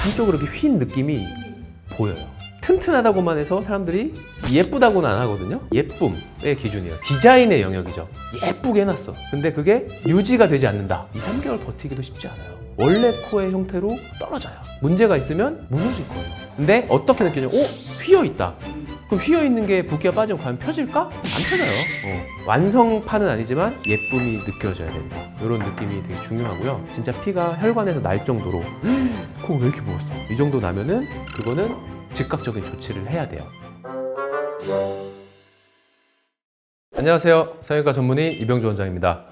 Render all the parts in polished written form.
한쪽으로 이렇게 휜 느낌이 보여요. 튼튼하다고만 해서 사람들이 예쁘다고는 안 하거든요. 예쁨의 기준이에요. 디자인의 영역이죠. 예쁘게 해놨어. 근데 그게 유지가 되지 않는다. 2, 3개월 버티기도 쉽지 않아요. 원래 코의 형태로 떨어져요. 문제가 있으면 무너질 거예요. 근데 어떻게 느끼냐? 휘어있다. 그럼 휘어있는 게 붓기가 빠지면 과연 펴질까? 안 펴져요. 완성판은 아니지만 예쁨이 느껴져야 된다. 이런 느낌이 되게 중요하고요. 진짜 피가 혈관에서 날 정도로 코가 왜 이렇게 부었어? 이 정도 나면은 그거는 즉각적인 조치를 해야 돼요. 안녕하세요. 성형외과 전문의 이병주 원장입니다.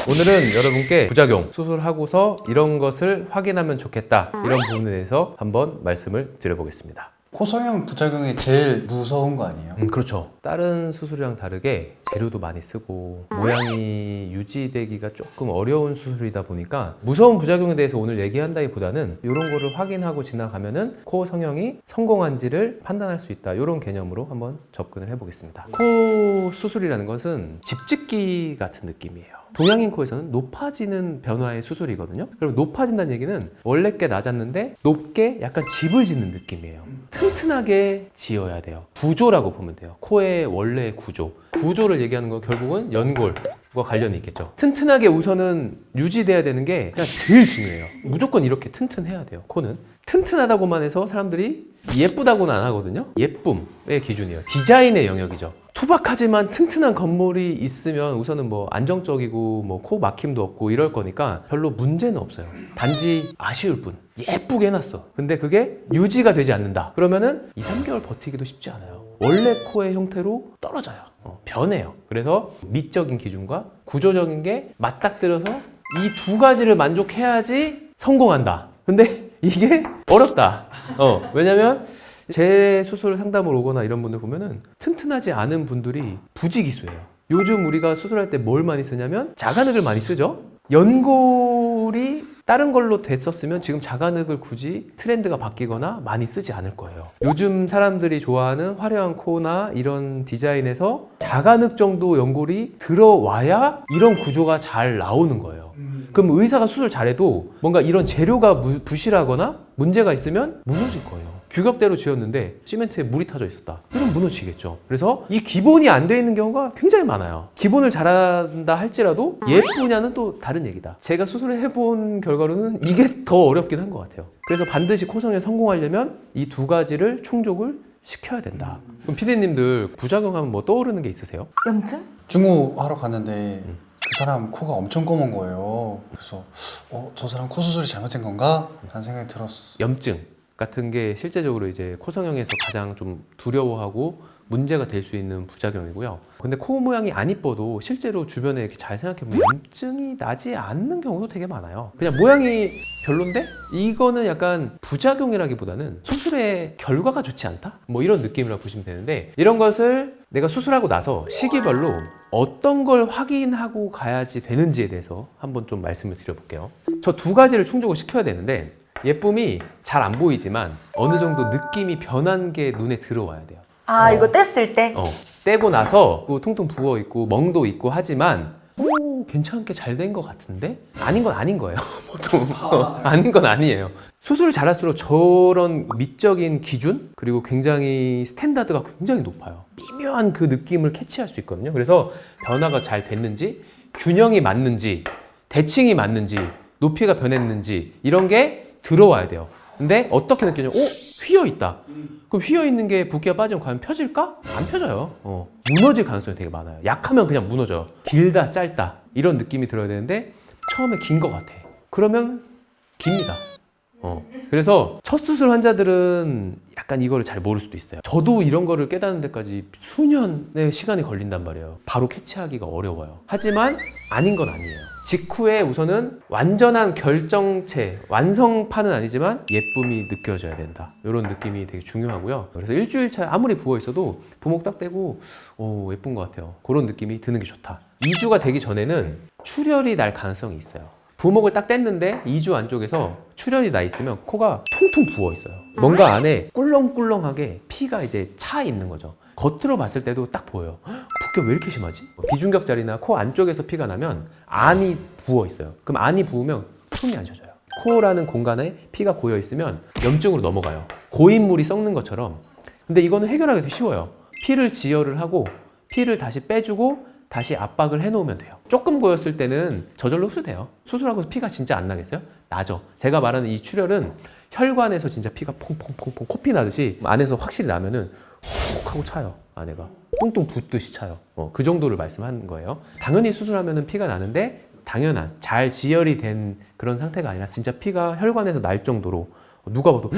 오늘은 여러분께 부작용, 수술하고서 이런 것을 확인하면 좋겠다, 이런 부분에 대해서 한번 말씀을 드려보겠습니다. 코성형 부작용이 제일 무서운 거 아니에요? 그렇죠. 다른 수술이랑 다르게 재료도 많이 쓰고 모양이 유지되기가 조금 어려운 수술이다 보니까 무서운 부작용에 대해서 오늘 얘기한다기보다는 이런 거를 확인하고 지나가면은 코 성형이 성공한지를 판단할 수 있다, 이런 개념으로 한번 접근을 해보겠습니다. 코 수술이라는 것은 집짓기 같은 느낌이에요. 동양인 코에서는 높아지는 변화의 수술이거든요. 그럼 높아진다는 얘기는 원래 꽤 낮았는데 높게 약간 집을 짓는 느낌이에요. 튼튼하게 지어야 돼요. 구조라고 보면 돼요. 코의 원래의 구조. 구조를 얘기하는 건 결국은 연골과 관련이 있겠죠. 튼튼하게 우선은 유지돼야 되는 게 그냥 제일 중요해요. 무조건 이렇게 튼튼해야 돼요. 코는 튼튼하다고만 해서 사람들이 예쁘다고는 안 하거든요. 예쁨의 기준이에요. 디자인의 영역이죠. 투박하지만 튼튼한 건물이 있으면 우선은 뭐 안정적이고 뭐 코 막힘도 없고 이럴 거니까 별로 문제는 없어요. 단지 아쉬울 뿐. 예쁘게 해놨어. 근데 그게 유지가 되지 않는다. 그러면은 2, 3개월 버티기도 쉽지 않아요. 원래 코의 형태로 떨어져요. 변해요. 그래서 미적인 기준과 구조적인 게 맞닥뜨려서 이 두 가지를 만족해야지 성공한다. 근데 이게 어렵다. 왜냐면 제 수술 상담을 오거나 이런 분들 보면은 튼튼하지 않은 분들이 부지기수예요. 요즘 우리가 수술할 때 뭘 많이 쓰냐면 자간흙을 많이 쓰죠. 연골이 다른 걸로 됐었으면 지금 자간흙을 굳이 트렌드가 바뀌거나 많이 쓰지 않을 거예요. 요즘 사람들이 좋아하는 화려한 코나 이런 디자인에서 자간흙 정도 연골이 들어와야 이런 구조가 잘 나오는 거예요. 그럼 의사가 수술 잘해도 뭔가 이런 재료가 부실하거나 문제가 있으면 무너질 거예요. 규격대로 지었는데 시멘트에 물이 타져 있었다. 그럼 무너지겠죠. 그래서 이 기본이 안 돼 있는 경우가 굉장히 많아요. 기본을 잘한다 할지라도 예쁘냐는 또 다른 얘기다. 제가 수술을 해본 결과로는 이게 더 어렵긴 한 것 같아요. 그래서 반드시 코성에 성공하려면 이 두 가지를 충족을 시켜야 된다. 그럼 피디님들 부작용하면 뭐 떠오르는 게 있으세요? 염증? 중후하러 갔는데 그 사람 코가 엄청 검은 거예요. 그래서 저 사람 코 수술이 잘못된 건가? 라는 생각이 들었어. 염증 같은 게 실제적으로 이제 코 성형에서 가장 좀 두려워하고 문제가 될 수 있는 부작용이고요. 근데 코 모양이 안 이뻐도 실제로 주변에 이렇게 잘 생각해보면 염증이 나지 않는 경우도 되게 많아요. 그냥 모양이 별론데? 이거는 약간 부작용이라기보다는 수술의 결과가 좋지 않다? 뭐 이런 느낌이라고 보시면 되는데, 이런 것을 내가 수술하고 나서 시기별로 어떤 걸 확인하고 가야지 되는지에 대해서 한번 좀 말씀을 드려볼게요. 저 두 가지를 충족을 시켜야 되는데, 예쁨이 잘 안 보이지만 어느 정도 느낌이 변한 게 눈에 들어와야 돼요. 이거 뗐을 때? 떼고 나서 퉁퉁 부어있고 멍도 있고 하지만 괜찮게 잘 된 것 같은데? 아닌 건 아닌 거예요. 보통 아닌 건 아니에요. 수술을 잘할수록 저런 미적인 기준, 그리고 굉장히 스탠다드가 굉장히 높아요. 미묘한 그 느낌을 캐치할 수 있거든요. 그래서 변화가 잘 됐는지, 균형이 맞는지, 대칭이 맞는지, 높이가 변했는지 이런 게 들어와야 돼요. 근데 어떻게 느끼냐? 휘어있다. 그럼 휘어있는 게 붓기가 빠지면 과연 펴질까? 안 펴져요. 무너질 가능성이 되게 많아요. 약하면 그냥 무너져요. 길다, 짧다 이런 느낌이 들어야 되는데 처음에 긴 것 같아. 그러면 깁니다. 그래서 첫 수술 환자들은 약간 이거를 잘 모를 수도 있어요. 저도 이런 거를 깨닫는 데까지 수년의 시간이 걸린단 말이에요. 바로 캐치하기가 어려워요. 하지만 아닌 건 아니에요. 직후에 우선은 완전한 결정체, 완성판은 아니지만 예쁨이 느껴져야 된다. 이런 느낌이 되게 중요하고요. 그래서 일주일 차에 아무리 부어있어도 부목 딱 떼고 예쁜 것 같아요. 그런 느낌이 드는 게 좋다. 2주가 되기 전에는 출혈이 날 가능성이 있어요. 부목을 딱 뗐는데 2주 안쪽에서 출혈이 나 있으면 코가 퉁퉁 부어 있어요. 뭔가 안에 꿀렁꿀렁하게 피가 이제 차 있는 거죠. 겉으로 봤을 때도 딱 보여요. 붓기가 왜 이렇게 심하지? 비중격자리나 코 안쪽에서 피가 나면 안이 부어 있어요. 그럼 안이 부으면 숨이 안 쉬어져요. 코라는 공간에 피가 고여 있으면 염증으로 넘어가요. 고인물이 썩는 것처럼. 근데 이거는 해결하기 되게 쉬워요. 피를 지혈을 하고 피를 다시 빼주고 다시 압박을 해놓으면 돼요. 조금 고였을 때는 저절로 흡수돼요. 수술하고 피가 진짜 안 나겠어요? 나죠. 제가 말하는 이 출혈은 혈관에서 진짜 피가 퐁퐁퐁퐁 코피 나듯이 안에서 확실히 나면은 훅 하고 차요. 안에가 뚱뚱 붓듯이 차요. 그 정도를 말씀하는 거예요. 당연히 수술하면은 피가 나는데 당연한 잘 지혈이 된 그런 상태가 아니라 진짜 피가 혈관에서 날 정도로 누가 봐도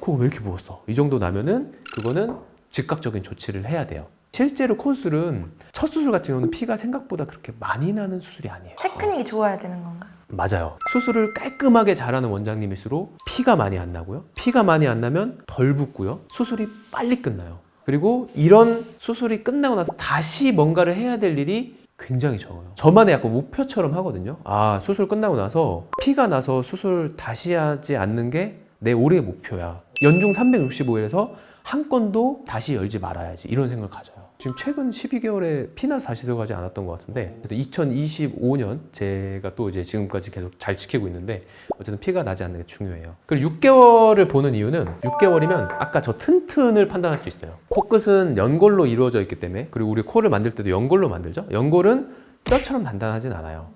코가 왜 이렇게 부었어? 이 정도 나면은 그거는 즉각적인 조치를 해야 돼요. 실제로 코 수술은 첫 수술 같은 경우는 피가 생각보다 그렇게 많이 나는 수술이 아니에요. 테크닉이 좋아야 되는 건가? 맞아요. 수술을 깔끔하게 잘하는 원장님일수록 피가 많이 안 나고요. 피가 많이 안 나면 덜 붓고요. 수술이 빨리 끝나요. 그리고 이런 수술이 끝나고 나서 다시 뭔가를 해야 될 일이 굉장히 적어요. 저만의 약간 목표처럼 하거든요. 아, 수술 끝나고 나서 피가 나서 수술 다시 하지 않는 게 내 올해의 목표야. 연중 365일에서 한 건도 다시 열지 말아야지. 이런 생각을 가져요. 지금 최근 12개월에 피나서 다시 들어가지 않았던 것 같은데 2025년 제가 또 이제 지금까지 계속 잘 지키고 있는데 어쨌든 피가 나지 않는 게 중요해요. 그리고 6개월을 보는 이유는 6개월이면 아까 저 튼튼을 판단할 수 있어요. 코끝은 연골로 이루어져 있기 때문에 그리고 우리 코를 만들 때도 연골로 만들죠. 연골은 뼈처럼 단단하진 않아요.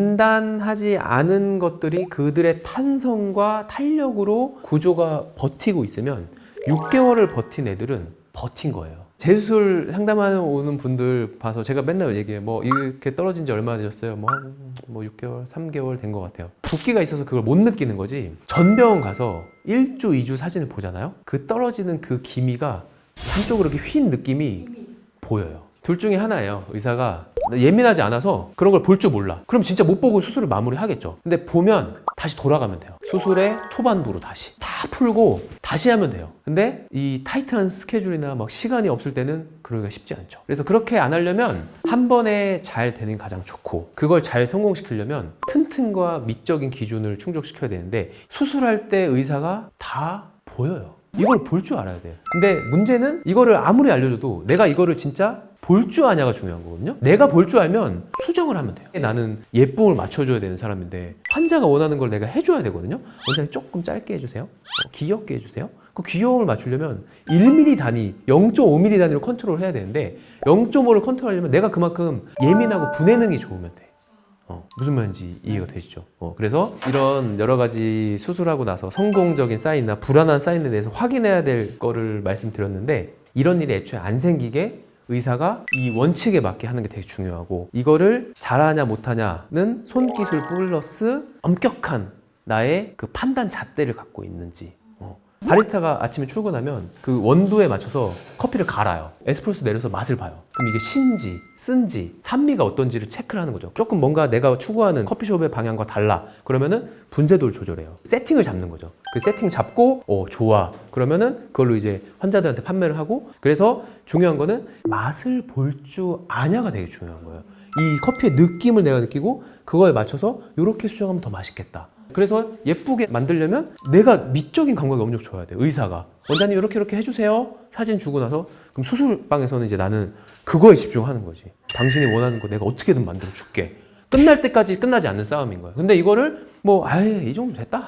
단단하지 않은 것들이 그들의 탄성과 탄력으로 구조가 버티고 있으면 6개월을 버틴 애들은 버틴 거예요. 재수술 상담하는 오는 분들 봐서 제가 맨날 얘기해요. 뭐 이렇게 떨어진 지 얼마나 되셨어요? 한 6개월, 3개월 된 것 같아요. 붓기가 있어서 그걸 못 느끼는 거지. 전 병원 가서 1주, 2주 사진을 보잖아요. 그 떨어지는 그 기미가 한쪽으로 이렇게 휜 느낌이 보여요. 둘 중에 하나예요. 의사가 예민하지 않아서 그런 걸 볼 줄 몰라. 그럼 진짜 못 보고 수술을 마무리하겠죠. 근데 보면 다시 돌아가면 돼요. 수술의 초반부로 다시 다 풀고 다시 하면 돼요. 근데 이 타이트한 스케줄이나 막 시간이 없을 때는 그러기가 쉽지 않죠. 그래서 그렇게 안 하려면 한 번에 잘 되는 게 가장 좋고 그걸 잘 성공시키려면 튼튼과 미적인 기준을 충족시켜야 되는데 수술할 때 의사가 다 보여요. 이걸 볼 줄 알아야 돼요. 근데 문제는 이거를 아무리 알려줘도 내가 이거를 진짜 볼 줄 아냐가 중요한 거거든요. 내가 볼 줄 알면 수정을 하면 돼요. 나는 예쁨을 맞춰줘야 되는 사람인데 환자가 원하는 걸 내가 해줘야 되거든요. 원장님 조금 짧게 해주세요. 귀엽게 해주세요. 그 귀여움을 맞추려면 1mm 단위, 0.5mm 단위로 컨트롤 해야 되는데 0.5를 컨트롤하려면 내가 그만큼 예민하고 분해능이 좋으면 돼. 무슨 말인지 이해가 되시죠? 그래서 이런 여러 가지 수술하고 나서 성공적인 사인이나 불안한 사인에 대해서 확인해야 될 거를 말씀드렸는데 이런 일이 애초에 안 생기게 의사가 이 원칙에 맞게 하는 게 되게 중요하고 이거를 잘하냐 못하냐는 손기술 플러스 엄격한 나의 그 판단 잣대를 갖고 있는지 바리스타가 아침에 출근하면 그 원두에 맞춰서 커피를 갈아요. 에스프레소 내려서 맛을 봐요. 그럼 이게 신지, 쓴지, 산미가 어떤지를 체크를 하는 거죠. 조금 뭔가 내가 추구하는 커피숍의 방향과 달라. 그러면은 분쇄도를 조절해요. 세팅을 잡는 거죠. 그 세팅 잡고 좋아. 그러면은 그걸로 이제 환자들한테 판매를 하고 그래서 중요한 거는 맛을 볼 줄 아냐가 되게 중요한 거예요. 이 커피의 느낌을 내가 느끼고 그거에 맞춰서 이렇게 수정하면 더 맛있겠다. 그래서 예쁘게 만들려면 내가 미적인 감각이 엄청 좋아야 돼. 의사가 원장님 이렇게 해주세요. 사진 주고 나서 그럼 수술방에서는 이제 나는 그거에 집중하는 거지. 당신이 원하는 거 내가 어떻게든 만들어 줄게. 끝날 때까지 끝나지 않는 싸움인 거야. 근데 이거를 이 정도 됐다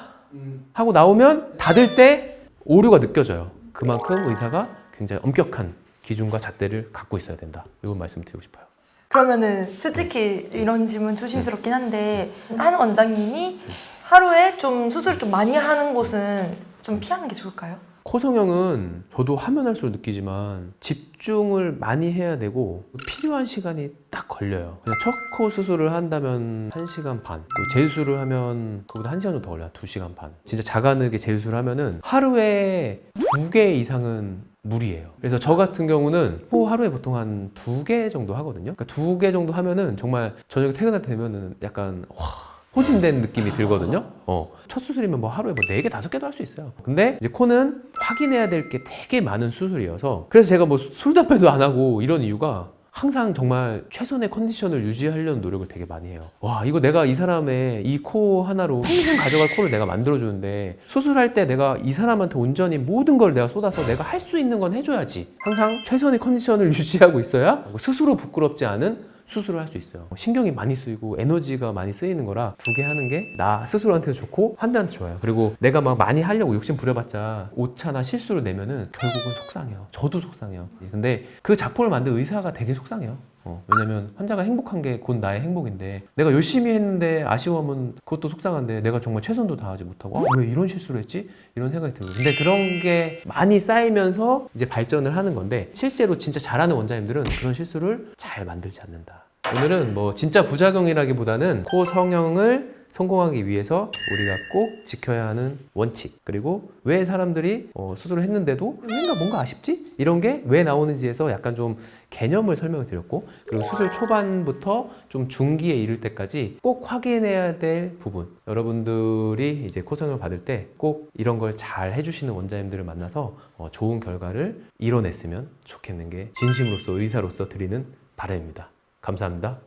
하고 나오면 닫을 때 오류가 느껴져요. 그만큼 의사가 굉장히 엄격한 기준과 잣대를 갖고 있어야 된다. 이건 말씀드리고 싶어요. 그러면은 솔직히 이런 질문 조심스럽긴 한데 한 원장님이 하루에 좀 수술 좀 많이 하는 곳은 좀 피하는 게 좋을까요? 코 성형은 저도 하면 할수록 느끼지만 집중을 많이 해야 되고 필요한 시간이 딱 걸려요. 그냥 첫 코 수술을 한다면 1시간 반, 재수술을 하면 그보다 1시간 정도 더 걸려요. 2시간 반. 진짜 자가늘게 재수술을 하면은 하루에 2개 이상은 무리예요. 그래서 저 같은 경우는 코 하루에 보통 한 2개 정도 하거든요. 그러니까 2개 정도 하면은 정말 저녁에 퇴근할 때 되면은 약간 호진된 느낌이 들거든요. 첫 수술이면 뭐 하루에 4개, 5개도 할 수 있어요. 근데 이제 코는 확인해야 될 게 되게 많은 수술이어서 그래서 제가 뭐 술, 담배도 안 하고 이런 이유가 항상 정말 최선의 컨디션을 유지하려는 노력을 되게 많이 해요. 와, 이거 내가 이 사람의 이 코 하나로 평생 가져갈 코를 내가 만들어주는데 수술할 때 내가 이 사람한테 온전히 모든 걸 내가 쏟아서 내가 할 수 있는 건 해줘야지. 항상 최선의 컨디션을 유지하고 있어야 스스로 부끄럽지 않은 수술을 할 수 있어요. 신경이 많이 쓰이고 에너지가 많이 쓰이는 거라 2개 하는 게 나 스스로한테도 좋고 환자한테 좋아요. 그리고 내가 막 많이 하려고 욕심 부려봤자 오차나 실수를 내면은 결국은 속상해요. 저도 속상해요. 근데 그 작품을 만든 의사가 되게 속상해요. 왜냐면 환자가 행복한 게 곧 나의 행복인데 내가 열심히 했는데 아쉬움은 그것도 속상한데 내가 정말 최선도 다하지 못하고 왜 이런 실수를 했지? 이런 생각이 들어요. 근데 그런 게 많이 쌓이면서 이제 발전을 하는 건데 실제로 진짜 잘하는 원장님들은 그런 실수를 잘 만들지 않는다. 오늘은 뭐 진짜 부작용이라기보다는 코 성형을 성공하기 위해서 우리가 꼭 지켜야 하는 원칙, 그리고 왜 사람들이 수술을 했는데도 왠가 뭔가 아쉽지? 이런 게 왜 나오는지에서 약간 좀 개념을 설명을 드렸고, 그리고 수술 초반부터 좀 중기에 이를 때까지 꼭 확인해야 될 부분, 여러분들이 이제 코 성형을 받을 때 꼭 이런 걸 잘 해주시는 원장님들을 만나서 좋은 결과를 이뤄냈으면 좋겠는 게 진심으로서 의사로서 드리는 바람입니다. 감사합니다.